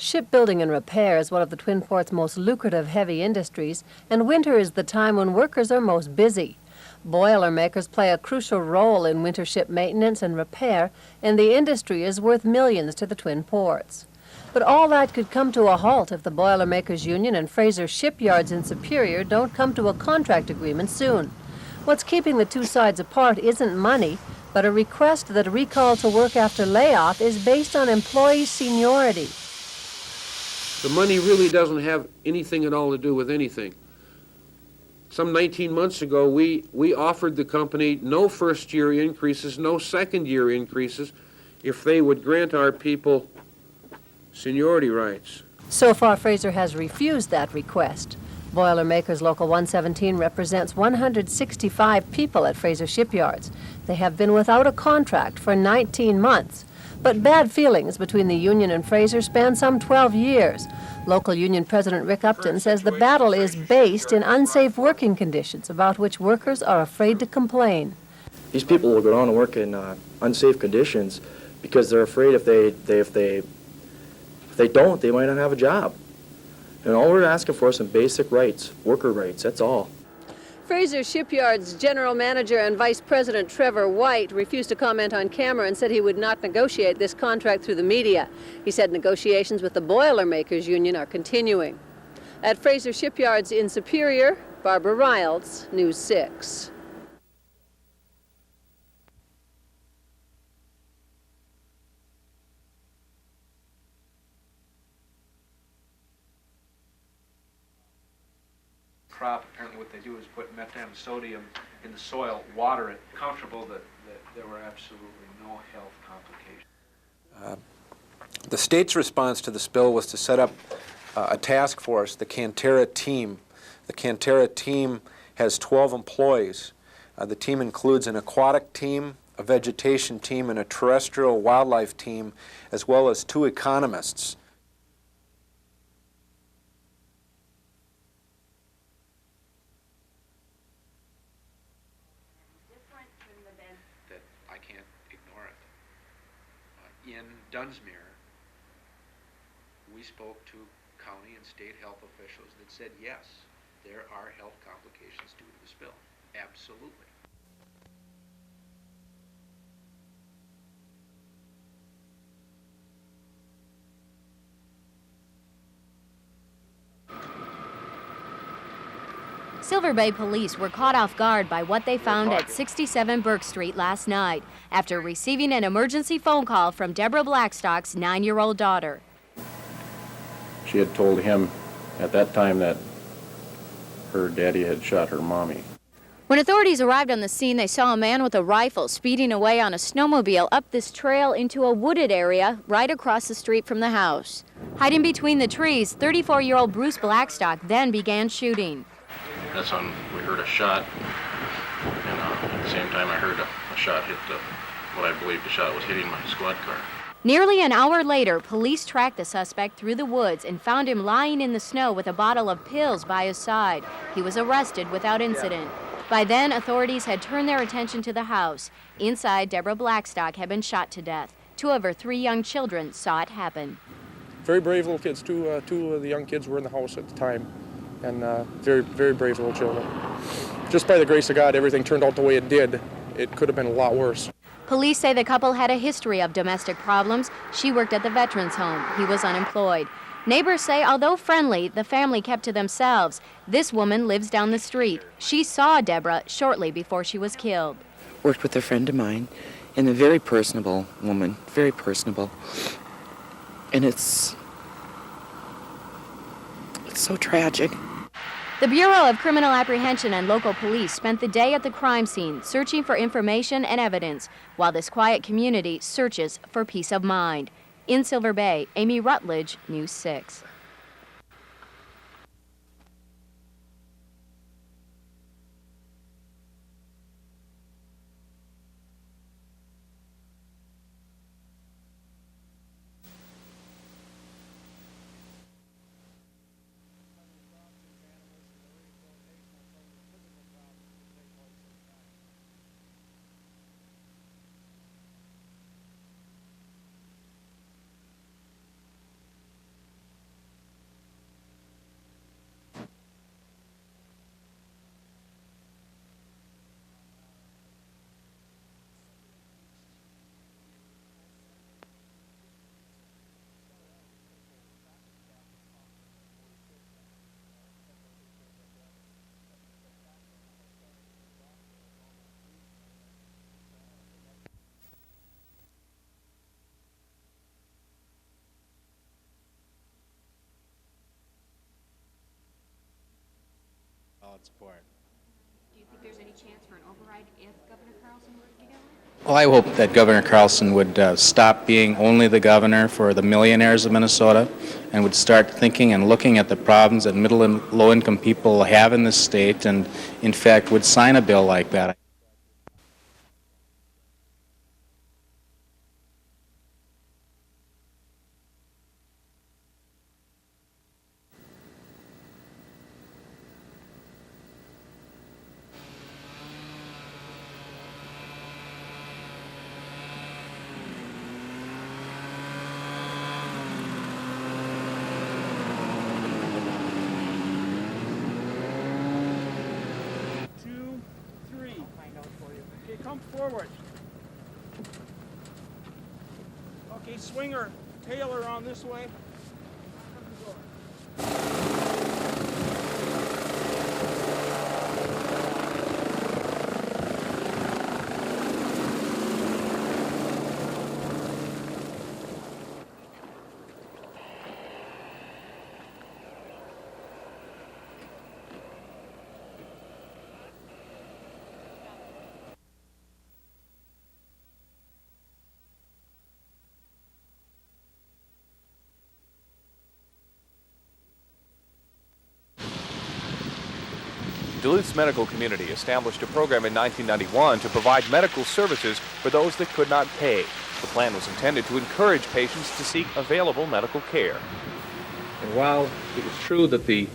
Shipbuilding and repair is one of the Twin Ports' most lucrative heavy industries, and winter is the time when workers are most busy. Boilermakers play a crucial role in winter ship maintenance and repair, and the industry is worth millions to the Twin Ports. But all that could come to a halt if the Boilermakers Union and Fraser Shipyards in Superior don't come to a contract agreement soon. What's keeping the two sides apart isn't money, but a request that a recall to work after layoff is based on employee seniority. The money really doesn't have anything at all to do with anything. Some 19 months ago, we offered the company no first-year increases, no second-year increases, if they would grant our people seniority rights. So far, Fraser has refused that request. Boilermakers Local 117 represents 165 people at Fraser Shipyards. They have been without a contract for 19 months. But bad feelings between the union and Fraser span some 12 years. Local union president Rick Upton says the battle is based in unsafe working conditions about which workers are afraid to complain. These people will go down and work in unsafe conditions because they're afraid if they don't, they might not have a job. And all we're asking for is some basic rights, worker rights, that's all. Fraser Shipyard's general manager and vice president Trevor White refused to comment on camera and said he would not negotiate this contract through the media. He said negotiations with the Boilermakers Union are continuing. At Fraser Shipyards in Superior, Barbara Riles, News 6. Crop, apparently what they do is put metam-sodium in the soil, water it, comfortable that there were absolutely no health complications. The state's response to the spill was to set up a task force, the Cantera team. The Cantera team has 12 employees. The team includes an aquatic team, a vegetation team, and a terrestrial wildlife team, as well as 2 economists. In Dunsmuir, we spoke to county and state health officials that said, yes, there are health complications due to the spill. Absolutely. Silver Bay police were caught off guard by what they found at 67 Burke Street last night after receiving an emergency phone call from Deborah Blackstock's 9-year-old daughter. She had told him at that time that her daddy had shot her mommy. When authorities arrived on the scene, they saw a man with a rifle speeding away on a snowmobile up this trail into a wooded area right across the street from the house. Hiding between the trees, 34-year-old Bruce Blackstock then began shooting. That's when we heard a shot, and at the same time I heard a shot hit what I believe the shot was hitting my squad car. Nearly an hour later, police tracked the suspect through the woods and found him lying in the snow with a bottle of pills by his side. He was arrested without incident. By then, authorities had turned their attention to the house. Inside, Deborah Blackstock had been shot to death. 2 of her 3 young children saw it happen. Very brave little kids, two of the young kids were in the house at the time. And very, very brave little children. Just by the grace of God, everything turned out the way it did. It could have been a lot worse. Police say the couple had a history of domestic problems. She worked at the veterans home. He was unemployed. Neighbors say although friendly, the family kept to themselves. This woman lives down the street. She saw Deborah shortly before she was killed. Worked with a friend of mine, and a very personable woman, very personable. And it's so tragic. The Bureau of Criminal Apprehension and local police spent the day at the crime scene searching for information and evidence, while this quiet community searches for peace of mind. In Silver Bay, Amy Rutledge, News 6. solid support. Do you think there's any chance for an override if Governor Carlson were to get elected? Well, I hope that Governor Carlson would stop being only the governor for the millionaires of Minnesota and would start thinking and looking at the problems that middle and low-income people have in this state, and in fact would sign a bill like that. Come forward. Okay, swinger, Taylor on this way. Duluth's medical community established a program in 1991 to provide medical services for those that could not pay. The plan was intended to encourage patients to seek available medical care. And while it is true that the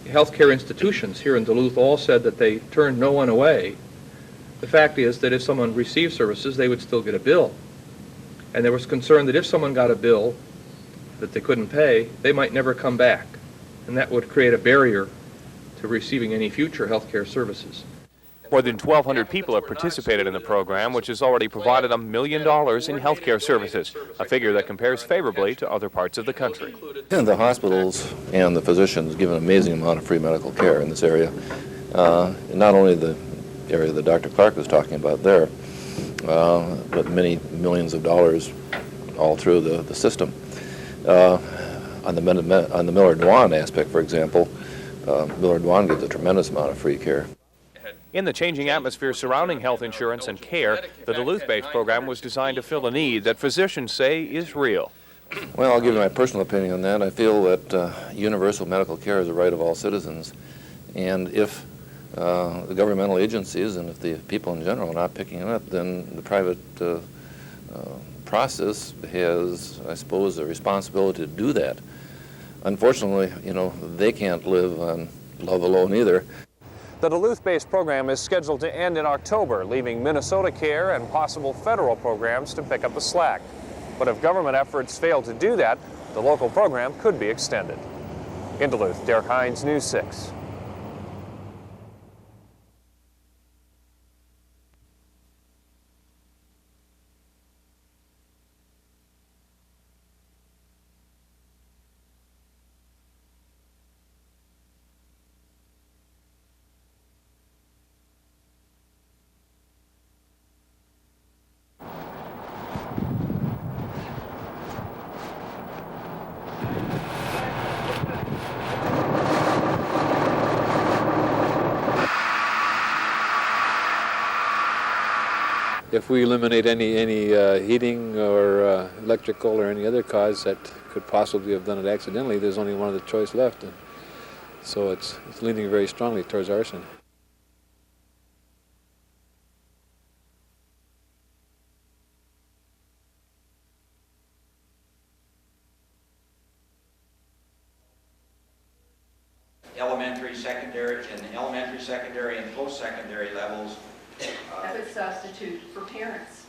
healthcare institutions here in Duluth all said that they turned no one away, the fact is that if someone received services, they would still get a bill. And there was concern that if someone got a bill that they couldn't pay, they might never come back. And that would create a barrier to receiving any future health care services. More than 1,200 people have participated in the program, which has already provided $1 million in health care services, a figure that compares favorably to other parts of the country. And the hospitals and the physicians give an amazing amount of free medical care in this area. Not only the area that Dr. Clark was talking about there, but many millions of dollars all through the system. On the Miller-Dwan aspect, for example, Miller-Dwan gives a tremendous amount of free care. In the changing atmosphere surrounding health insurance and care, the Duluth-based program was designed to fill a need that physicians say is real. Well, I'll give you my personal opinion on that. I feel that universal medical care is a right of all citizens. And if the governmental agencies and if the people in general are not picking it up, then the private process has, I suppose, a responsibility to do that. Unfortunately, they can't live on love alone either. The Duluth-based program is scheduled to end in October, leaving Minnesota Care and possible federal programs to pick up the slack. But if government efforts fail to do that, the local program could be extended. In Duluth, Derek Hines, News 6. If we eliminate any heating or electrical or any other cause that could possibly have done it accidentally, there's only one other choice left. And so it's leaning very strongly towards arson. Elementary, secondary, and post-secondary levels. A good substitute for parents.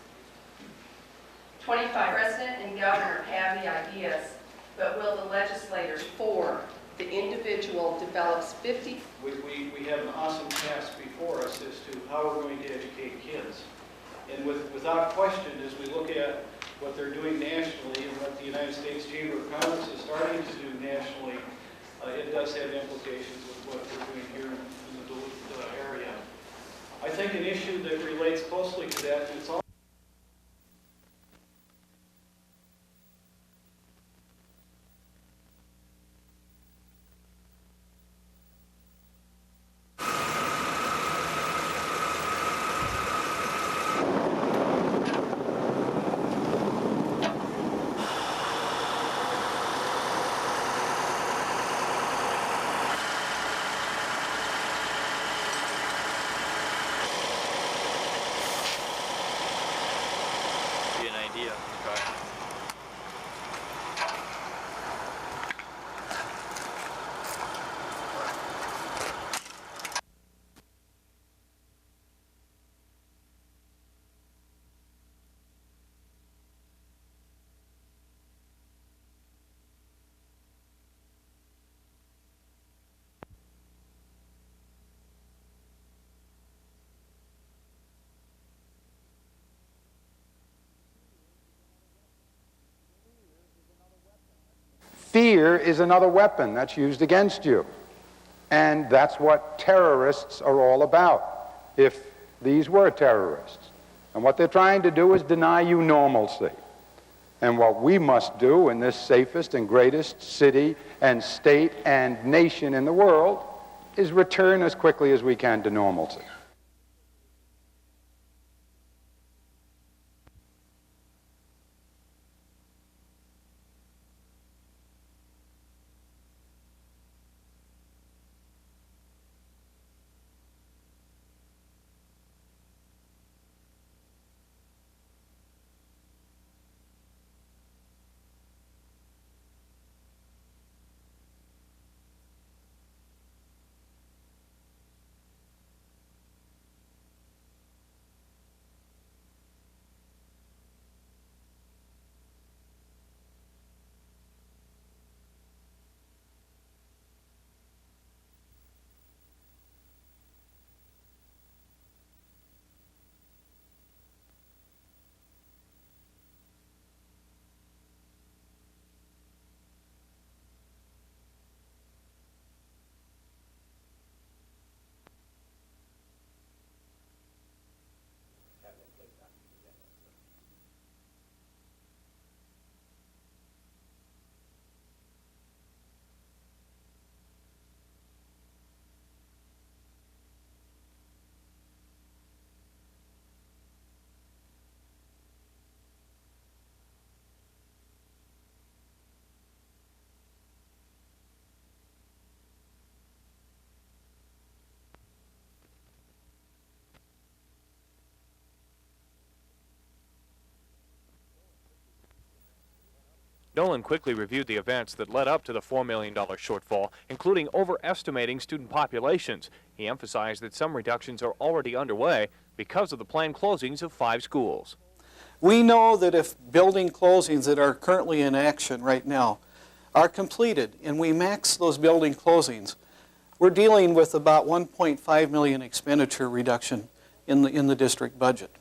25 President and Governor have the ideas, but will the legislators for the individual develops 50? We have an awesome task before us as to how we're going to educate kids. And without question, as we look at what they're doing nationally and what the United States Chamber of Commerce is starting to do nationally, it does have implications with what we're doing here in the Duluth area. I think an issue that relates closely to that, and it's all Fear is another weapon that's used against you. And that's what terrorists are all about, if these were terrorists. And what they're trying to do is deny you normalcy. And what we must do in this safest and greatest city and state and nation in the world is return as quickly as we can to normalcy. Nolan quickly reviewed the events that led up to the $4 million shortfall, including overestimating student populations. He emphasized that some reductions are already underway because of the planned closings of 5 schools. We know that if building closings that are currently in action right now are completed and we max those building closings, we're dealing with about $1.5 million expenditure reduction in the district budget.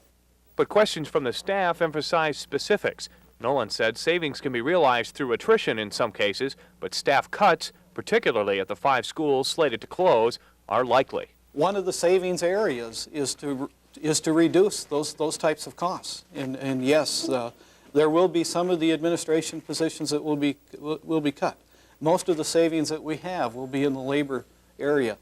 But questions from the staff emphasized specifics. Nolan said savings can be realized through attrition in some cases, but staff cuts, particularly at the 5 schools slated to close, are likely. One of the savings areas is to reduce those types of costs. And yes, there will be some of the administration positions that will be cut. Most of the savings that we have will be in the labor area.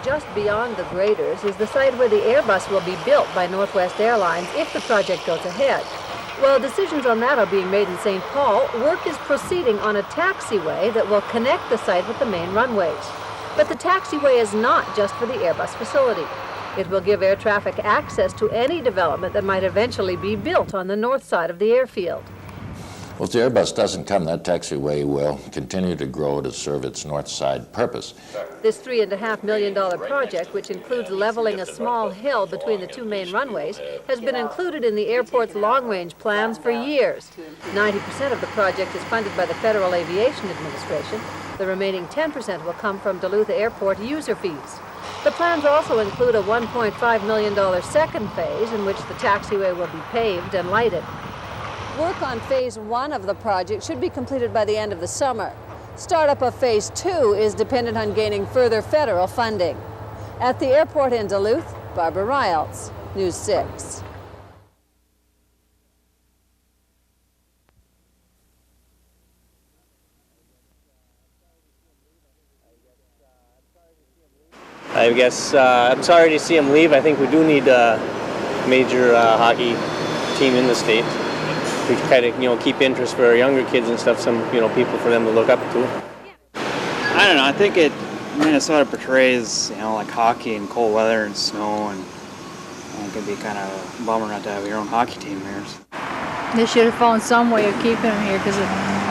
Just beyond the graders is the site where the Airbus will be built by Northwest Airlines if the project goes ahead. While decisions on that are being made in St. Paul, work is proceeding on a taxiway that will connect the site with the main runways. But the taxiway is not just for the Airbus facility. It will give air traffic access to any development that might eventually be built on the north side of the airfield. Well, if the Airbus doesn't come, that taxiway will continue to grow to serve its north side purpose. This $3.5 million project, which includes leveling a small hill between the 2 main runways, has been included in the airport's long-range plans for years. 90% of the project is funded by the Federal Aviation Administration. The remaining 10% will come from Duluth Airport user fees. The plans also include a $1.5 million second phase in which the taxiway will be paved and lighted. Work on Phase 1 of the project should be completed by the end of the summer. Startup of Phase 2 is dependent on gaining further federal funding. At the airport in Duluth, Barbara Riles, News 6. I guess I'm sorry to see him leave. I think we do need a major hockey team in the state to kind of, keep interest for our younger kids and stuff. Some, people for them to look up to. I don't know. I think Minnesota portrays, like hockey and cold weather and snow, and it could be kind of a bummer not to have your own hockey team here. They should have found some way of keeping them here because,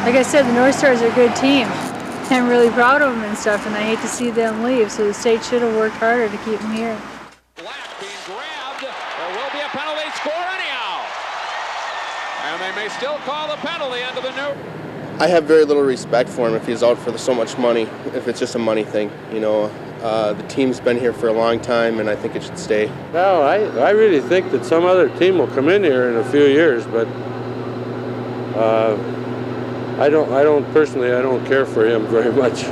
like I said, the North Stars are a good team. I'm really proud of them and stuff, and I hate to see them leave, so the state should have worked harder to keep them here. Black being grabbed. There will be a penalty and they may still call the penalty under the new. I have very little respect for him if he's out for so much money, if it's just a money thing. You know, the team's been here for a long time, and I think it should stay. Well, I really think that some other team will come in here in a few years, but I don't personally, I don't care for him very much.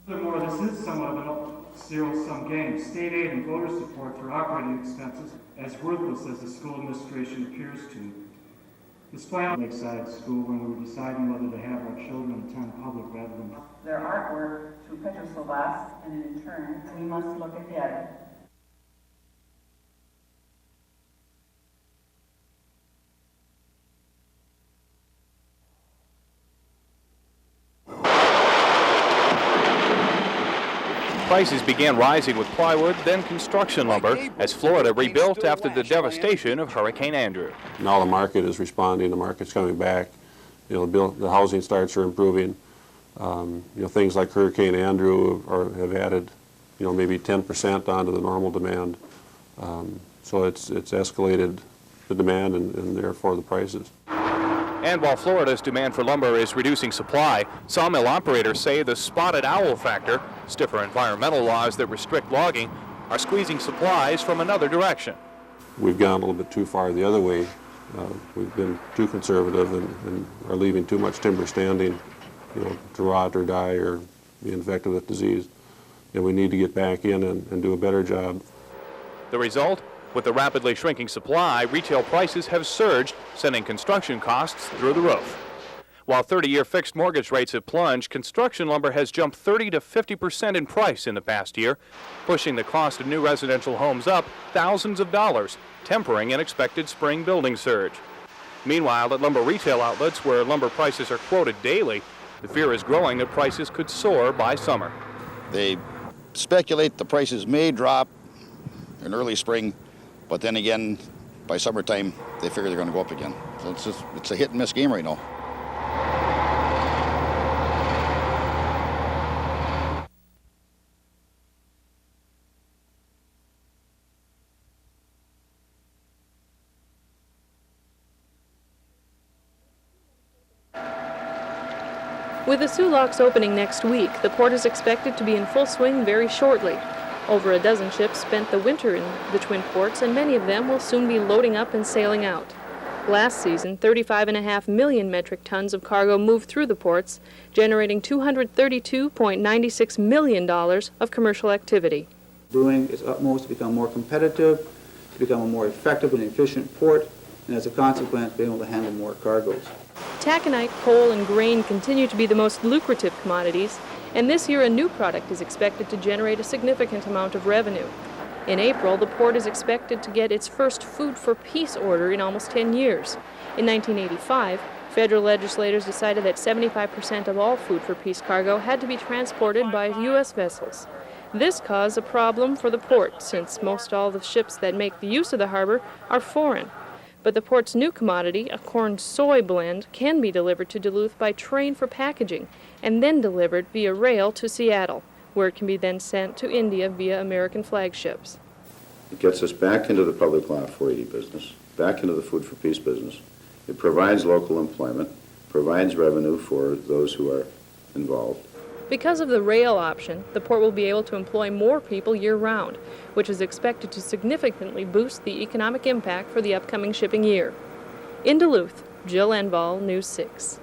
Furthermore, this is somewhat of a zero-sum game. State aid and voter support for operating expenses as worthless as the school administration appears to. This plan on Lakeside School when we were deciding whether to have our children attend public rather than... Their artwork through Petroslavas, and in turn, we must look ahead. Prices began rising with plywood, then construction lumber, as Florida rebuilt after the devastation of Hurricane Andrew. Now the market is responding, the market's coming back. You know, the housing starts are improving. You know, things like Hurricane Andrew have added, you know, maybe 10% onto the normal demand. So it's escalated the demand and therefore the prices. And while Florida's demand for lumber is reducing supply, sawmill operators say the spotted owl factor, stiffer environmental laws that restrict logging, are squeezing supplies from another direction. We've gone a little bit too far the other way. We've been too conservative and are leaving too much timber standing, you know, to rot or die or be infected with disease. And we need to get back in and do a better job. The result? With the rapidly shrinking supply, retail prices have surged, sending construction costs through the roof. While 30-year fixed mortgage rates have plunged, construction lumber has jumped 30 to 50% in price in the past year, pushing the cost of new residential homes up thousands of dollars, tempering an expected spring building surge. Meanwhile, at lumber retail outlets where lumber prices are quoted daily, the fear is growing that prices could soar by summer. They speculate the prices may drop in early spring, but then again, by summertime, they figure they're going to go up again. So it's a hit and miss game right now. With the Sioux Locks opening next week, the port is expected to be in full swing very shortly. Over a dozen ships spent the winter in the Twin Ports, and many of them will soon be loading up and sailing out. Last season, 35.5 million metric tons of cargo moved through the ports, generating $232.96 million of commercial activity. Doing its utmost to become more competitive, to become a more effective and efficient port, and as a consequence, being able to handle more cargoes. Taconite, coal, and grain continue to be the most lucrative commodities, and this year a new product is expected to generate a significant amount of revenue. In April, the port is expected to get its first Food for Peace order in almost 10 years. In 1985, federal legislators decided that 75% of all Food for Peace cargo had to be transported by U.S. vessels. This caused a problem for the port, since most all the ships that make the use of the harbor are foreign. But the port's new commodity, a corn-soy blend, can be delivered to Duluth by train for packaging, and then delivered via rail to Seattle, where it can be then sent to India via American flagships. It gets us back into the public law 480 business, back into the Food for Peace business. It provides local employment, provides revenue for those who are involved. Because of the rail option, the port will be able to employ more people year-round, which is expected to significantly boost the economic impact for the upcoming shipping year. In Duluth, Jill Enval, News 6.